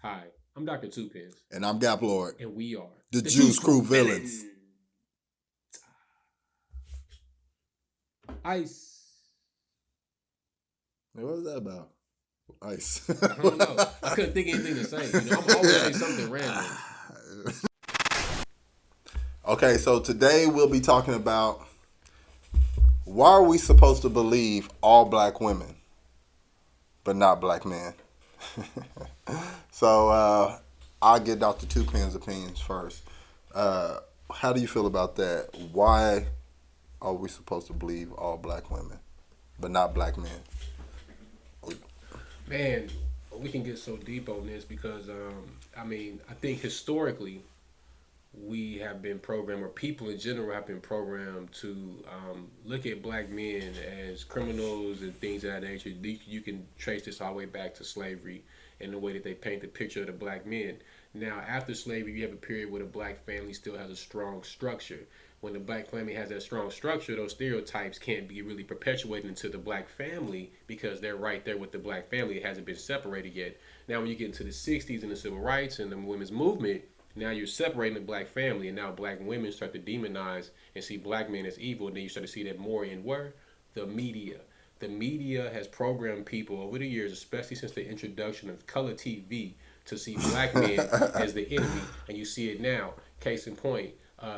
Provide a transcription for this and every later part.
Hi, I'm Dr. Tuepenz. And I'm Gaplord. And we are the Juice Crew Villans. Ice. What was that about? Ice. I don't know. I couldn't think of anything to say. You know, I'm always say something random. Okay, so today we'll be talking about why are we supposed to believe all black women, but not black men? So I'll get Dr. Tuepenz opinions first. How do you feel about that? Why are we supposed to believe all black women, but not black men? Man, we can get so deep on this because, I think historically we have been programmed, or people in general have been programmed to look at black men as criminals and things of that nature. You can trace this all the way back to slavery and the way that they paint the picture of the black men. Now, after slavery, you have a period where the black family still has a strong structure. When the black family has that strong structure, those stereotypes can't be really perpetuated into the black family because they're right there with the black family. It hasn't been separated yet. Now, when you get into the 60s and the civil rights and the women's movement, now you're separating the black family, and now black women start to demonize and see black men as evil. And then you start to see that more in where? The media. The media has programmed people over the years, especially since the introduction of color TV, to see black men as the enemy. And you see it now. Case in point,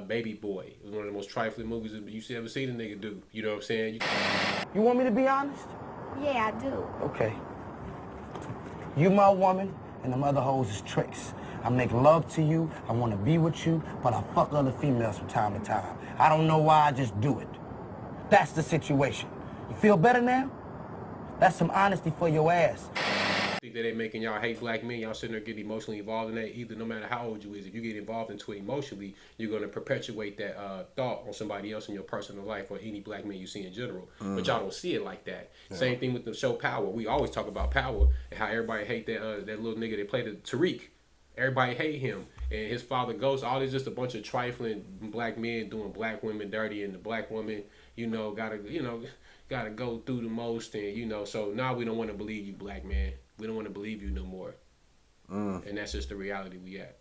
Baby Boy. It was one of the most trifling movies you ever seen a nigga do. You know what I'm saying? You want me to be honest? Yeah, I do. Okay. You my woman, and them other hoes is tricks. I make love to you, I want to be with you, but I fuck other females from time to time. I don't know why, I just do it. That's the situation. You feel better now? That's some honesty for your ass. Think that they making y'all hate black men, y'all sitting there getting emotionally involved in that. Either, no matter how old you is, if you get involved into it emotionally, you're going to perpetuate that thought on somebody else in your personal life, or any black man you see in general. But y'all don't see it like that. Yeah. Same thing with the show Power. We always talk about Power and how everybody hate that little nigga that played Tariq. Everybody hate him, and his father Ghost. All this just a bunch of trifling black men doing black women dirty, and the black woman, gotta go through the most, and so now we don't want to believe you, black man. We don't want to believe you no more. And that's just the reality we at.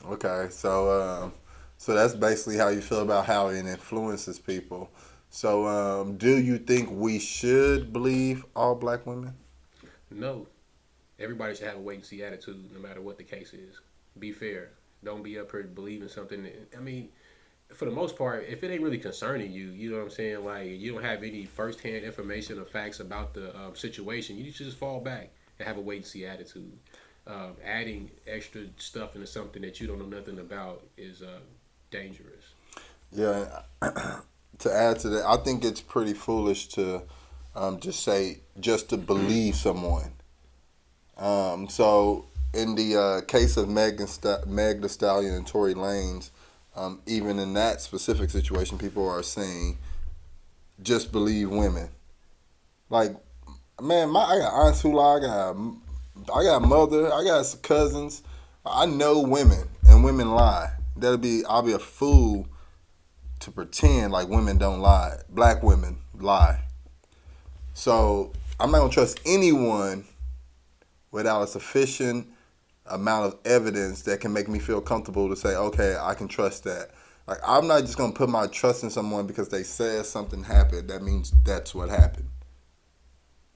Okay, so that's basically how you feel about how it influences people. So do you think we should believe all black women? No. Everybody should have a wait-and-see attitude no matter what the case is. Be fair. Don't be up here believing something. I mean, for the most part, if it ain't really concerning you, you know what I'm saying? Like, you don't have any first-hand information or facts about the situation, you should just fall back and have a wait-and-see attitude. Adding extra stuff into something that you don't know nothing about is dangerous. Yeah. To add to that, I think it's pretty foolish to just to believe someone. So in the case of Meg Thee Stallion and Tory Lanez, even in that specific situation, people are saying just believe women. Like, man, I got aunts who lie, I got mother, I got cousins. I know women, and women lie. I'll be a fool to pretend like women don't lie. Black women lie. So I'm not gonna trust anyone without a sufficient amount of evidence that can make me feel comfortable to say, okay, I can trust that. Like, I'm not just going to put my trust in someone because they said something happened. That means that's what happened.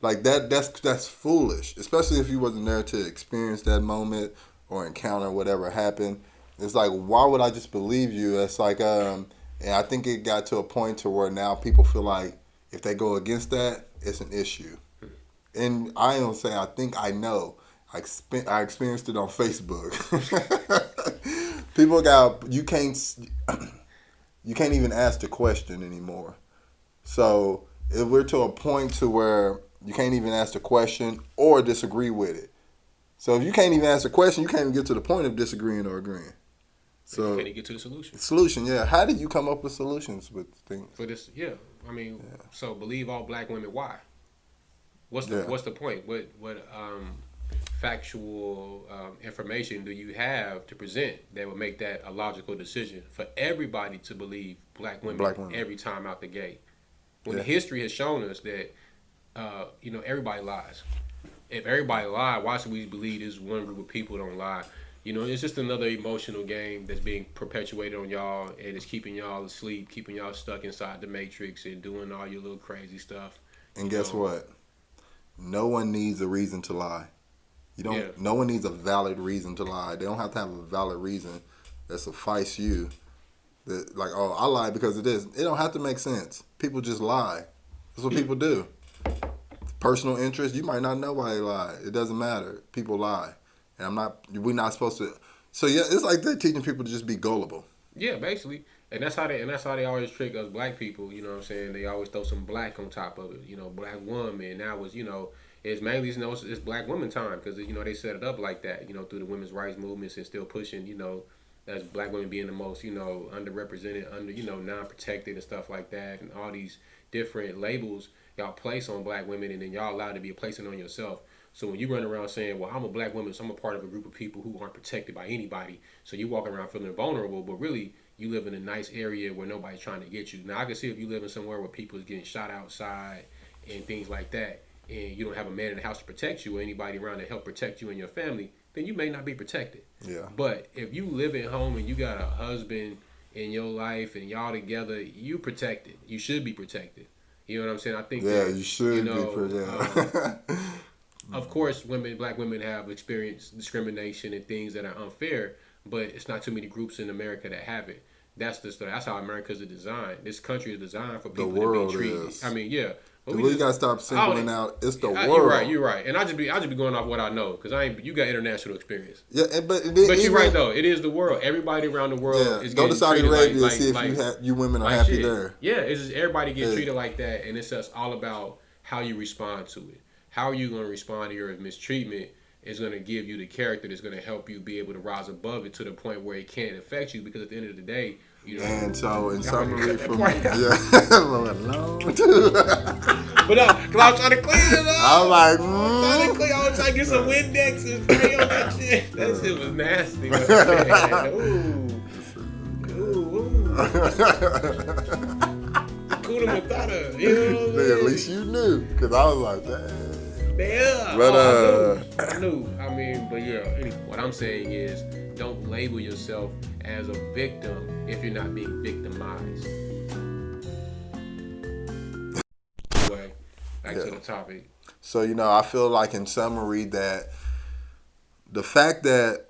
Like, that's foolish, especially if you wasn't there to experience that moment or encounter whatever happened. It's like, why would I just believe you? It's like, and I think it got to a point to where now people feel like if they go against that, it's an issue. And I don't say I think I know. I experienced it on Facebook. People you can't even ask the question anymore. So if we're to a point to where you can't even ask the question or disagree with it. So if you can't even ask the question, you can't even get to the point of disagreeing or agreeing. So you can't even get to the solution. Solution, yeah. How did you come up with solutions with things? For this, yeah. I mean, So believe all black women. Why? What's the point? What factual information do you have to present that would make that a logical decision for everybody to believe black women every time out the gate? When history has shown us that, everybody lies. If everybody lied, why should we believe this one group of people don't lie? It's just another emotional game that's being perpetuated on y'all, and it's keeping y'all asleep, keeping y'all stuck inside the matrix and doing all your little crazy stuff. And guess what? No one needs a reason to lie. No one needs a valid reason to lie. They don't have to have a valid reason that suffice you. That like, oh, I lied because of this. It don't have to make sense. People just lie. That's what people do. Personal interest, you might not know why they lie. It doesn't matter. People lie. And we're not supposed to. So yeah, it's like they're teaching people to just be gullible. Yeah, basically. And that's how they always trick us black people, you know what I'm saying? They always throw some black on top of it, black woman. Now it's mainly, it's black woman time because, they set it up like that, through the women's rights movements and still pushing, as black women being the most, underrepresented, non-protected and stuff like that, and all these different labels y'all place on black women, and then y'all allowed to be placing on yourself. So when you run around saying, well, I'm a black woman, so I'm a part of a group of people who aren't protected by anybody, so you walk around feeling vulnerable, but really you live in a nice area where nobody's trying to get you. Now, I can see if you live in somewhere where people is getting shot outside and things like that, and you don't have a man in the house to protect you or anybody around to help protect you and your family, then you may not be protected. Yeah. But if you live at home and you got a husband in your life and y'all together, you protected. You should be protected. You know what I'm saying? I think you should be protected. Of course, black women have experienced discrimination and things that are unfair, but it's not too many groups in America that have it. That's how America's designed. This country is designed for people to be treated. Is. I mean, yeah. But we gotta stop singling out. It's the world. You're right. And I just be going off what I know because you got international experience. Yeah, but you're right though. It is the world. Everybody around the world is go getting to Saudi treated Arabia like, and see if you women are happy shit. there. Yeah, it's just everybody gets treated like that, and it's just all about how you respond to it. How are you going to respond to your mistreatment is going to give you the character that's going to help you be able to rise above it to the point where it can't affect you, because at the end of the day, And so, in summary, But because I was trying to clean it up. I was like, I was trying to get some Windex and spray on that shit. That shit was nasty. Kuna Matata. You know what I mean? At least you knew, because I was like, damn. Yeah, but I knew. I mean, but yeah. Anyway, what I'm saying is, don't label yourself as a victim if you're not being victimized. Anyway, back to the topic. So I feel like in summary that the fact that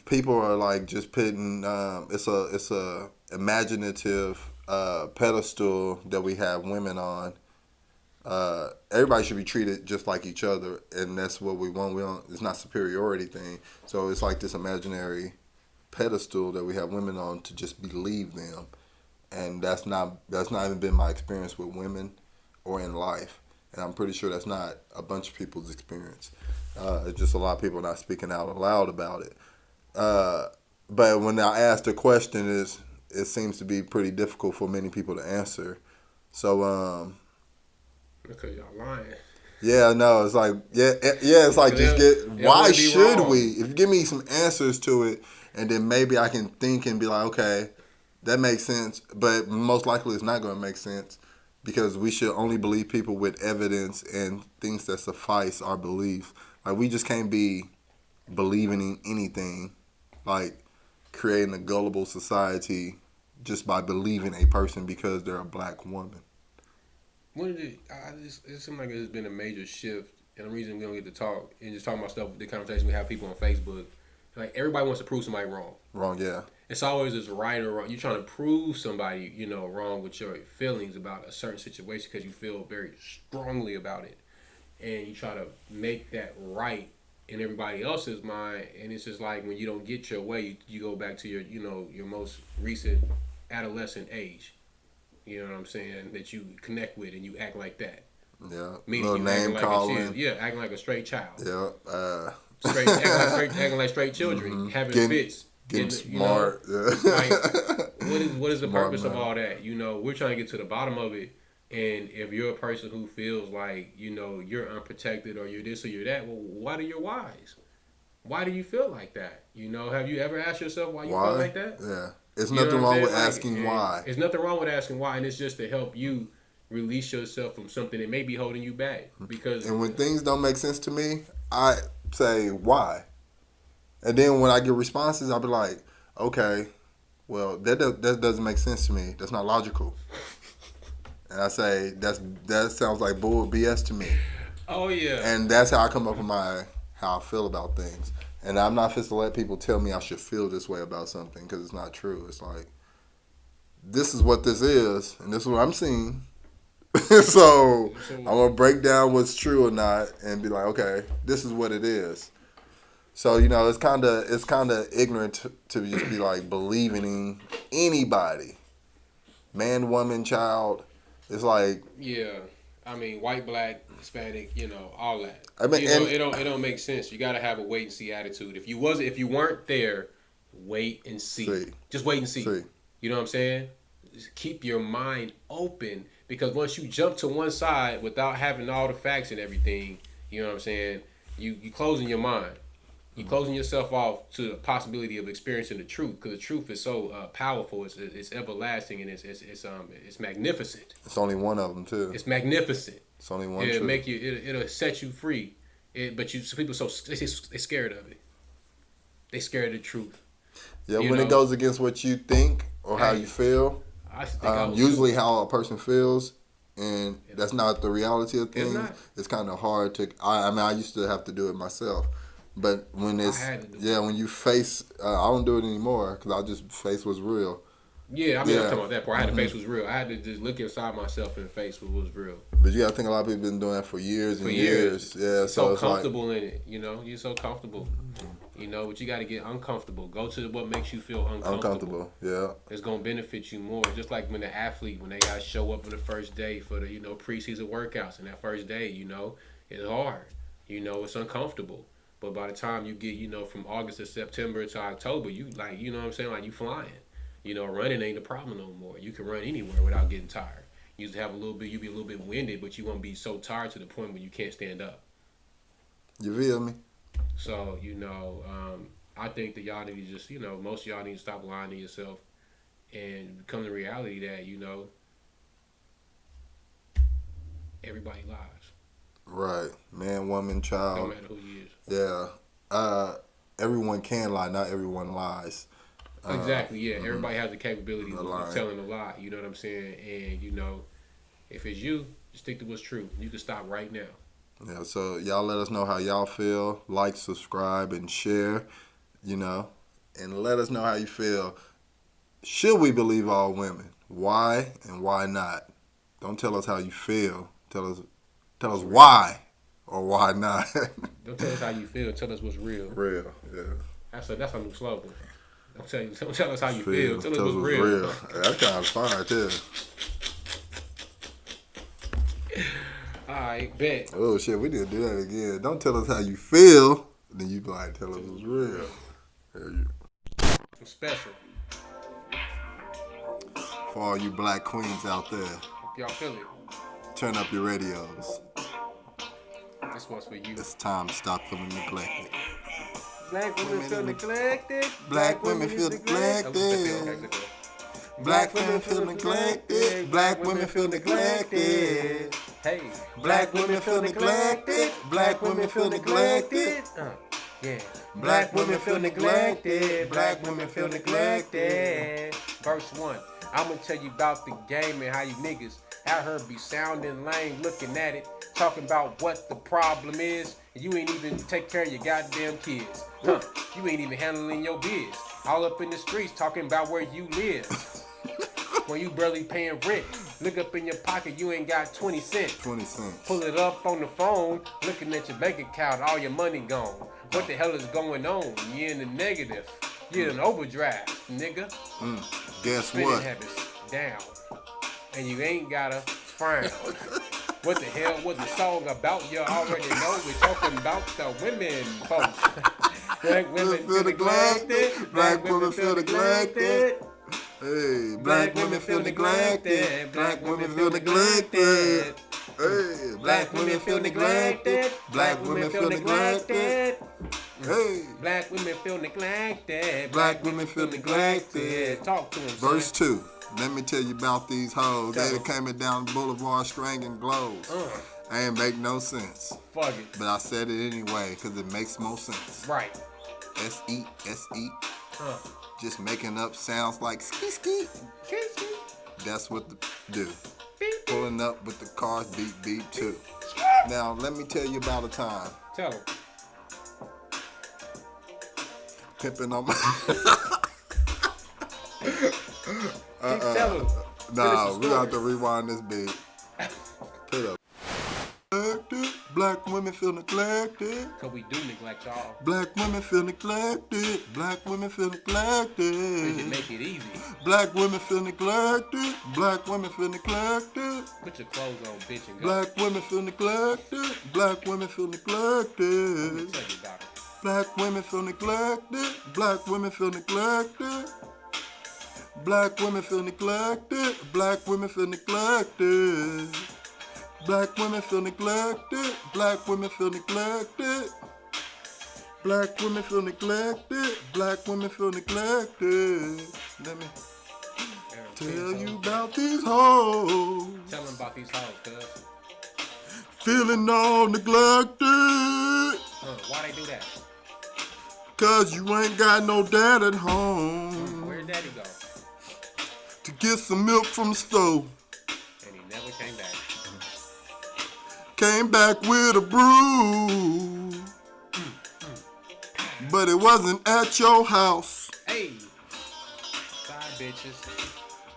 people are like just putting it's a imaginative pedestal that we have women on. Everybody should be treated just like each other, and that's what we want. It's not a superiority thing. So it's like this imaginary pedestal that we have women on to just believe them, and that's not even been my experience with women or in life, and I'm pretty sure that's not a bunch of people's experience. It's just a lot of people not speaking out loud about it. But when I ask the question, it seems to be pretty difficult for many people to answer. So because y'all lying. Yeah, no, it's like it's like why should wrong. we? If you give me some answers to it, and then maybe I can think and be like, okay, that makes sense. But most likely it's not going to make sense, because we should only believe people with evidence and things that suffice our beliefs. Like, we just can't be believing in anything, like creating a gullible society just by believing a person because they're a black woman. It seems like it's been a major shift, and the reason we don't get to talk and just talking about stuff, the conversation we have people on Facebook, like everybody wants to prove somebody wrong. Wrong, yeah. It's always this right or wrong. You're trying to prove somebody, wrong with your feelings about a certain situation because you feel very strongly about it, and you try to make that right in everybody else's mind. And it's just like when you don't get your way, you go back to your most recent adolescent age. You know what I'm saying? That you connect with and you act like that. Yeah. Meaning little name calling. Acting like a straight child. Yeah. Acting like straight children. Mm-hmm. Having fits. Getting smart. Like, what is the purpose of all that? We're trying to get to the bottom of it And if you're a person who feels like, you're unprotected or you're this or you're that, well, what are your whys? Why do you feel like that? Have you ever asked yourself why you feel like that? Yeah. There's You know nothing what I'm wrong with saying? asking why. There's nothing wrong with asking why, and it's just to help you release yourself from something that may be holding you back. Because And when things don't make sense to me, I say why. And then when I get responses, I'll be like, okay, well, that doesn't make sense to me. That's not logical. And I say, that sounds like bull BS to me. oh yeah, And that's how I come up with how I feel about things. And I'm not supposed to let people tell me I should feel this way about something because it's not true. It's like, this is what this is, and this is what I'm seeing. So I'm going to break down what's true or not and be like, okay, this is what it is. So, it's kind of ignorant to just be like believing in anybody. Man, woman, child. It's like, yeah. I mean, white, black, Hispanic, all that. I mean, it don't make sense. You got to have a wait and see attitude. If you weren't there, wait and see. Just wait and see. You know what I'm saying? Just keep your mind open, because once you jump to one side without having all the facts and everything, you know what I'm saying? You closing your mind. You closing yourself off to the possibility of experiencing the truth, because the truth is so powerful. It's everlasting, and it's magnificent. It's only one of them too. It's magnificent. It's only one. It'll make you. It'll set you free. But people they scared of it. They scared of the truth. Yeah, when it goes against what you think or how you feel, usually how a person feels, and that's not the reality of things. It's kind of hard to. I used to have to do it myself. But when when you face, I don't do it anymore because I just face what's real. Yeah, I'm talking about that part. I had to face what's real. I had to just look inside myself and face what was real. But you got to think a lot of people have been doing that for years and years. Yeah, so it's comfortable in it. You're so comfortable. But you got to get uncomfortable. Go to what makes you feel uncomfortable. Yeah. It's gonna benefit you more. Just like when the athlete, when they gotta show up on the first day for the preseason workouts, and that first day, it's hard. It's uncomfortable. But by the time you get, from August to September to October, you like, you flying. Running ain't the problem no more. You can run anywhere without getting tired. You just have you be a little bit winded, but you won't be so tired to the point where you can't stand up. You feel me? So, I think that y'all need to just, most of y'all need to stop lying to yourself and come to the reality that, everybody lies. Right. Man, woman, child. Don't matter who you is. Yeah. Everyone can lie. Not everyone lies. Exactly, yeah. Everybody has the capability of telling a lie. You know what I'm saying? And, if it's you, just stick to what's true. You can stop right now. Yeah, so y'all let us know how y'all feel. Like, subscribe, and share, And let us know how you feel. Should we believe all women? Why and why not? Don't tell us how you feel. Tell us why or why not. Don't tell us how you feel. Tell us what's real. Real, yeah. That's a new slogan. Don't tell us how you feel. Tell us what's real. That's kind of fire too. Alright, bet. Oh shit, we need to do that again. Don't tell us how you feel. Then you be like, tell us what's real. I'm special. For all you black queens out there. Hope y'all feel it. Turn up your radios. This one's for you. It's time to stop feeling neglected. Black women feel neglected. Black women feel neglected. Black women feel neglected. Black women feel neglected. Hey. Black women feel neglected. Black women feel neglected. Yeah. Black women feel neglected. Black women feel neglected. Verse 1. I'ma tell you about the game and how you niggas out here be sounding lame, looking at it, talking about what the problem is, and you ain't even take care of your goddamn kids. You ain't even handling your biz. All up in the streets talking about where you live. When you barely paying rent, look up in your pocket, you ain't got 20 cents. 20 cents. Pull it up on the phone, looking at your bank account, all your money gone. What the hell is going on? You in the negative. You in overdraft, nigga. Guess Spending what? habits down. And you ain't got a frown. What the hell was the song about? You already know we're talking about the women, folks. Black women feel neglected. Black women feel neglected. Hey, black women feel neglected. Black women feel neglected. Hey, black women feel neglected. Black women feel neglected. Hey, black women feel neglected. Black women feel neglected. Talk to them. Verse 2. Let me tell you about these hoes. They came down the boulevard strangling glows. Ain't make no sense. Fuck it. But I said it anyway because it makes more sense. Right. S-E, S-E. Just making up sounds like ski ski. That's what they do. Pulling up with the cars beep beep too. Now let me tell you about a time. Tell them. Pimping on my. Tell them. Nah, we got to rewind this beat. Put up. Black women feel neglected. Cause we do neglect y'all. Black women feel neglected. Black women feel neglected. We can make it easy. Black women feel neglected. Black women feel neglected. Put your clothes on, bitch, and go. Black women feel neglected. Black women feel neglected. Let me tell you about it. Black women feel neglected. Black women feel neglected. Black women feel neglected. Black women feel neglected. Black women feel neglected. Black women feel neglected. Black women feel neglected. Black women feel neglected. Let me tell you about these hoes. Tell them about these hoes, cuz. Feeling all neglected. Why they do that? Cause you ain't got no dad at home. Where'd daddy go? To get some milk from the stove. And he never came back. Came back with a brew. But it wasn't at your house. Hey. Side bitches.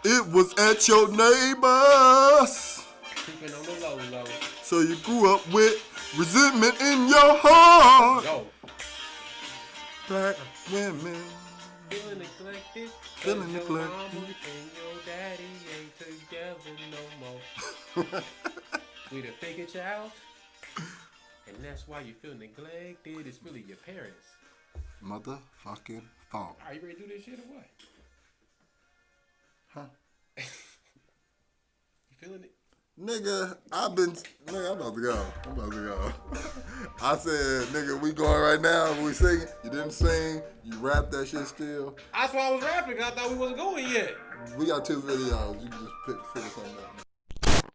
It was at your neighbors. Creeping on the low low. So you grew up with resentment in your heart. Go. Black women. Feeling neglected. Feeling Your neglected. mama and your daddy ain't together no more. We done figured you out. And that's why you feel neglected. It's really your parents. Motherfucking fault. Are you ready to do this shit or what? Huh? You feeling it? Nigga, I'm about to go. I said, nigga, we going right now. We singing. You didn't sing. You rap that shit still. That's why I was rapping. I thought we wasn't going yet. We got 2 videos. You can just figure something out.